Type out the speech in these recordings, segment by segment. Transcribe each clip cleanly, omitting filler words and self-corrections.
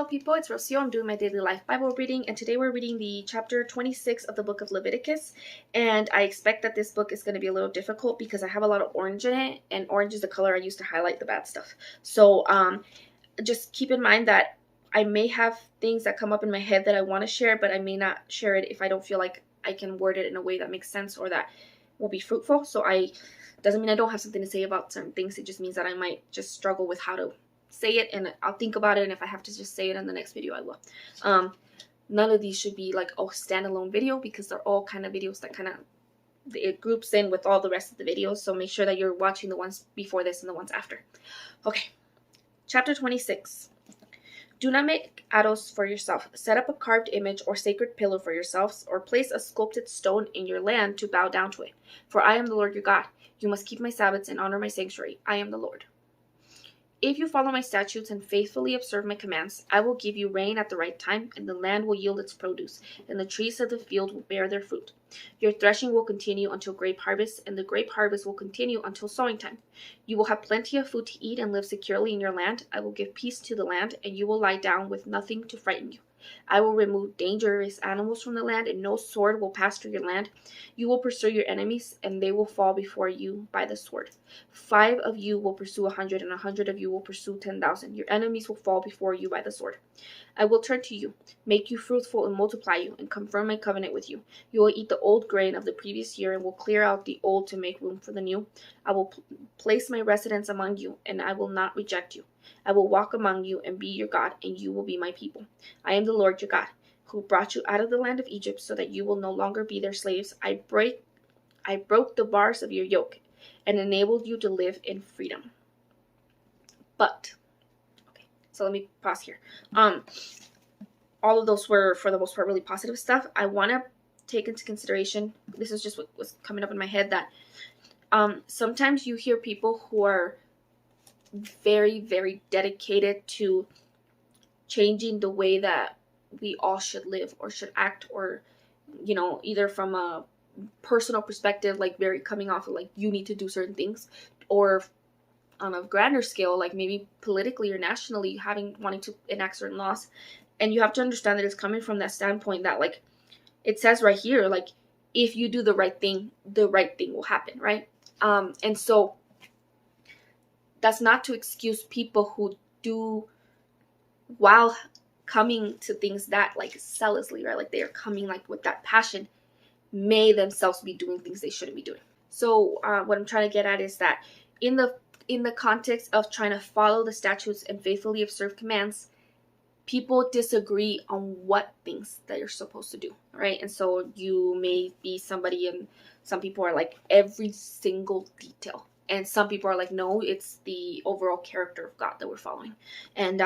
people, it's Rocio. I'm doing my daily life Bible reading, and today we're reading the chapter 26 of the book of Leviticus. And I expect that this book is going to be a little difficult because I have a lot of orange in it, and orange is the color I use to highlight the bad stuff. So just keep in mind that I may have things that come up in my head that I want to share, but I may not share it if I don't feel like I can word it in a way that makes sense or that will be fruitful. So doesn't mean I don't have something to say about certain things. It just means that I might just struggle with how to say it, and I'll think about it, and if I have to just say it in the next video, I will. None of these should be like a standalone video because they're all kind of videos that it groups in with all the rest of the videos. So make sure that you're watching the ones before this and the ones after. Okay, chapter 26. Do not make idols for yourself. Set up a carved image or sacred pillar for yourselves, or place a sculpted stone in your land to bow down to it. For I am the Lord your God. You must keep my Sabbaths and honor my sanctuary. I am the Lord. If you follow my statutes and faithfully observe my commands, I will give you rain at the right time, and the land will yield its produce, and the trees of the field will bear their fruit. Your threshing will continue until grape harvest, and the grape harvest will continue until sowing time. You will have plenty of food to eat and live securely in your land. I will give peace to the land, and you will lie down with nothing to frighten you. I will remove dangerous animals from the land, and no sword will pass through your land. You will pursue your enemies, and they will fall before you by the sword. 5 of you will pursue 100, and 100 of you will pursue 10,000. Your enemies will fall before you by the sword. I will turn to you, make you fruitful, and multiply you, and confirm my covenant with you. You will eat the old grain of the previous year, and will clear out the old to make room for the new. I will place my residence among you, and I will not reject you. I will walk among you and be your God, and you will be my people. I am the Lord your God, who brought you out of the land of Egypt so that you will no longer be their slaves. I broke the bars of your yoke and enabled you to live in freedom. But, okay, so let me pause here. All of those were, for the most part, really positive stuff. I want to take into consideration, this is just what was coming up in my head, that sometimes you hear people who are very, very dedicated to changing the way that we all should live or should act, or, either from a personal perspective, like very coming off of like you need to do certain things, or on a grander scale, like maybe politically or nationally wanting to enact certain laws. And you have to understand that it's coming from that standpoint that, like, it says right here, like, if you do the right thing will happen, right? And so that's not to excuse people who do, while coming to things that like zealously, right? Like they are coming like with that passion, may themselves be doing things they shouldn't be doing. So what I'm trying to get at is that in the context of trying to follow the statutes and faithfully observe commands, people disagree on what things that you're supposed to do, right? And so you may be somebody, and some people are like every single detail, and some people are like, no, it's the overall character of God that we're following, and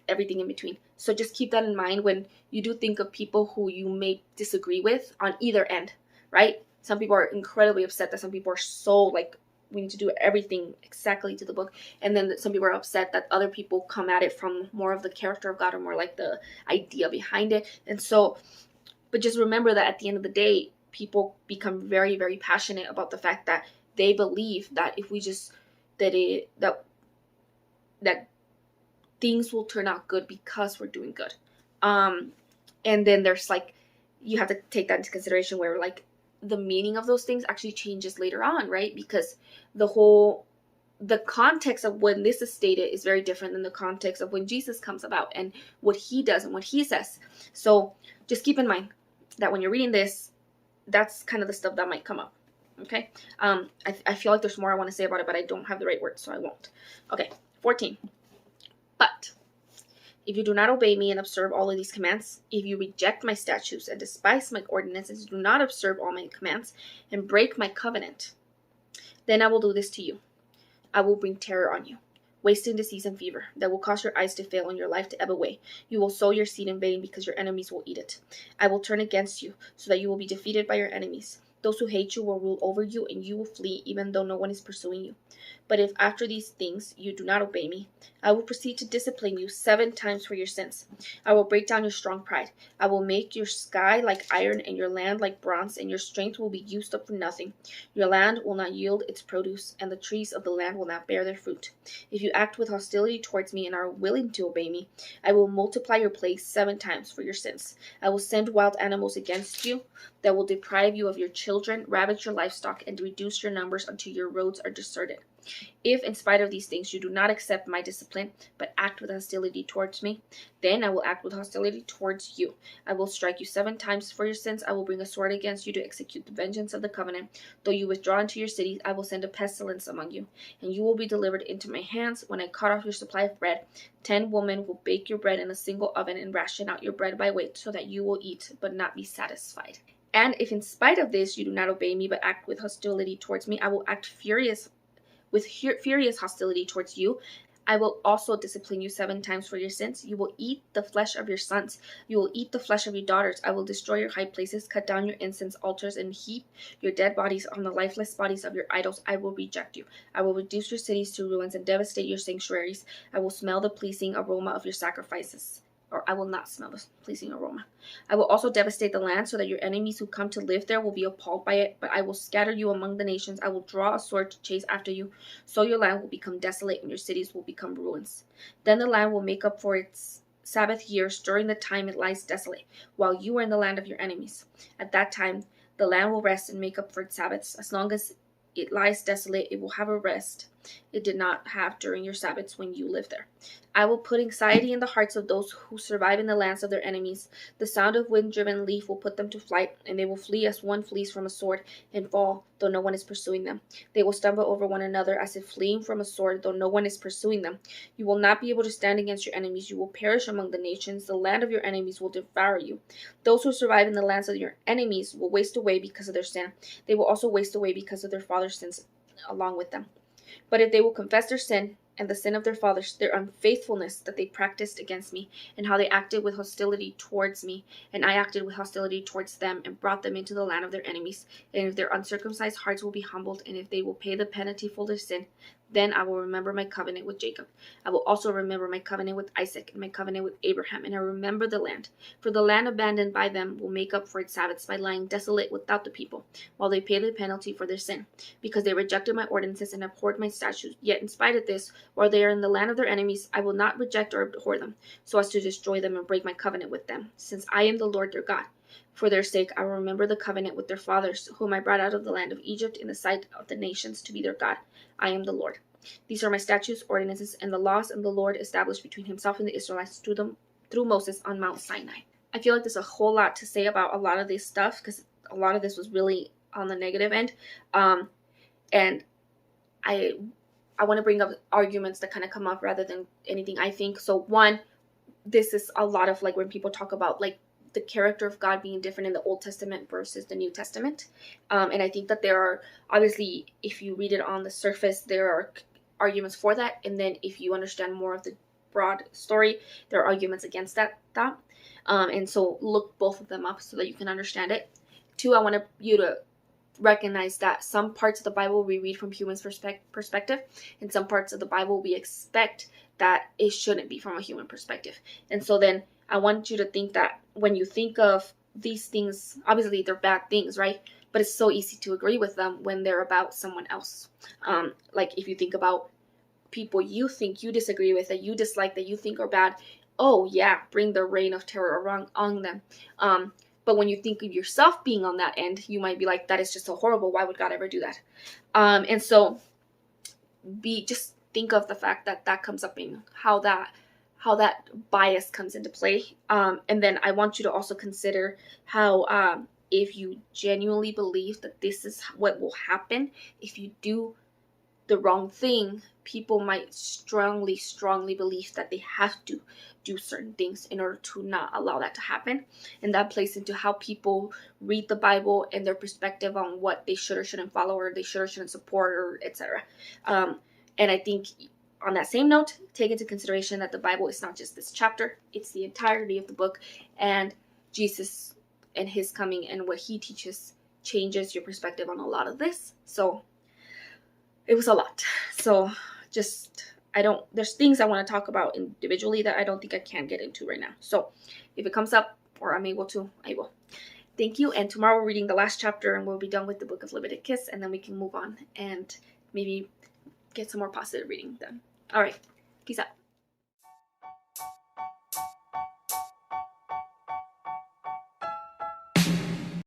everything in between. So just keep that in mind when you do think of people who you may disagree with on either end, right? Some people are incredibly upset that some people are so like, we need to do everything exactly to the book. And then some people are upset that other people come at it from more of the character of God, or more like the idea behind it. And so, but just remember that at the end of the day, people become very, very passionate about the fact that they believe that if we just, that things will turn out good because we're doing good. And then there's like, you have to take that into consideration where like the meaning of those things actually changes later on, right? Because the context of when this is stated is very different than the context of when Jesus comes about and what he does and what he says. So just keep in mind that when you're reading this, that's kind of the stuff that might come up. Okay. I feel like there's more I want to say about it, but I don't have the right words, so I won't. Okay. 14. But if you do not obey me and observe all of these commands, if you reject my statutes and despise my ordinances, do not observe all my commands and break my covenant, then I will do this to you. I will bring terror on you, wasting disease and fever that will cause your eyes to fail and your life to ebb away. You will sow your seed in vain because your enemies will eat it. I will turn against you so that you will be defeated by your enemies. Those who hate you will rule over you, and you will flee even though no one is pursuing you. But if after these things you do not obey me, I will proceed to discipline you 7 times for your sins. I will break down your strong pride. I will make your sky like iron and your land like bronze, and your strength will be used up for nothing. Your land will not yield its produce, and the trees of the land will not bear their fruit. If you act with hostility towards me and are willing to obey me, I will multiply your plagues 7 times for your sins. I will send wild animals against you that will deprive you of your children, ravage your livestock, and reduce your numbers until your roads are deserted. If, in spite of these things, you do not accept my discipline, but act with hostility towards me, then I will act with hostility towards you. I will strike you 7 times for your sins. I will bring a sword against you to execute the vengeance of the covenant. Though you withdraw into your cities, I will send a pestilence among you, and you will be delivered into my hands. When I cut off your supply of bread, 10 women will bake your bread in a single oven and ration out your bread by weight, so that you will eat but not be satisfied. And if in spite of this you do not obey me, but act with hostility towards me, I will act furious hostility towards you. I will also discipline you 7 times for your sins. You will eat the flesh of your sons. You will eat the flesh of your daughters. I will destroy your high places, cut down your incense altars, and heap your dead bodies on the lifeless bodies of your idols. I will reject you. I will reduce your cities to ruins and devastate your sanctuaries. I will smell the pleasing aroma of your sacrifices. Or I will not smell the pleasing aroma. I will also devastate the land so that your enemies who come to live there will be appalled by it. But I will scatter you among the nations. I will draw a sword to chase after you. So your land will become desolate and your cities will become ruins. Then the land will make up for its Sabbath years during the time it lies desolate, while you are in the land of your enemies. At that time, the land will rest and make up for its Sabbaths. As long as it lies desolate, it will have a rest it did not have during your Sabbaths when you lived there. I will put anxiety in the hearts of those who survive in the lands of their enemies. The sound of wind-driven leaf will put them to flight, and they will flee as one flees from a sword and fall, though no one is pursuing them. They will stumble over one another as if fleeing from a sword, though no one is pursuing them. You will not be able to stand against your enemies. You will perish among the nations. The land of your enemies will devour you. Those who survive in the lands of your enemies will waste away because of their sin. They will also waste away because of their fathers' sins along with them. But if they will confess their sin and the sin of their fathers, their unfaithfulness that they practiced against me, and how they acted with hostility towards me, and I acted with hostility towards them, and brought them into the land of their enemies, and if their uncircumcised hearts will be humbled, and if they will pay the penalty for their sin, then I will remember my covenant with Jacob. I will also remember my covenant with Isaac, and my covenant with Abraham, and I remember the land. For the land abandoned by them will make up for its Sabbaths by lying desolate without the people, while they pay the penalty for their sin, because they rejected my ordinances and abhorred my statutes. Yet in spite of this, while they are in the land of their enemies, I will not reject or abhor them, so as to destroy them and break my covenant with them, since I am the Lord their God. For their sake I will remember the covenant with their fathers, whom I brought out of the land of Egypt in the sight of the nations to be their God. I am the Lord. These are my statutes, ordinances, and the laws the Lord established between himself and the Israelites through Moses on Mount Sinai. I feel like there's a whole lot to say about a lot of this stuff, because a lot of this was really on the negative end. And I want to bring up arguments that kind of come up rather than anything I think. So one, this is a lot of like when people talk about like the character of God being different in the Old Testament versus the New Testament. And I think that there are, obviously, if you read it on the surface, there are arguments for that. And then if you understand more of the broad story, there are arguments against that. And so look both of them up so that you can understand it. Two, I want you to recognize that some parts of the Bible we read from human perspective, and some parts of the Bible we expect that it shouldn't be from a human perspective. And so then I want you to think that when you think of these things, obviously they're bad things, right? But it's so easy to agree with them when they're about someone else. Like if you think about people you think you disagree with, that you dislike, that you think are bad, oh yeah, bring the reign of terror on them. But when you think of yourself being on that end, you might be like, that is just so horrible. Why would God ever do that? And so just think of the fact that that comes up in how that bias comes into play. And then I want you to also consider how if you genuinely believe that this is what will happen, if you do the wrong thing, people might strongly believe that they have to do certain things in order to not allow that to happen. And that plays into how people read the Bible and their perspective on what they should or shouldn't follow, or they should or shouldn't support, or etc. And I think on that same note, take into consideration that the Bible is not just this chapter, it's the entirety of the book, and Jesus and his coming and what he teaches changes your perspective on a lot of this. So it was a lot. So there's things I want to talk about individually that I don't think I can get into right now. So if it comes up or I'm able to, I will. Thank you. And tomorrow we're reading the last chapter and we'll be done with the book of Leviticus, and then we can move on and maybe get some more positive reading done. All right. Peace out.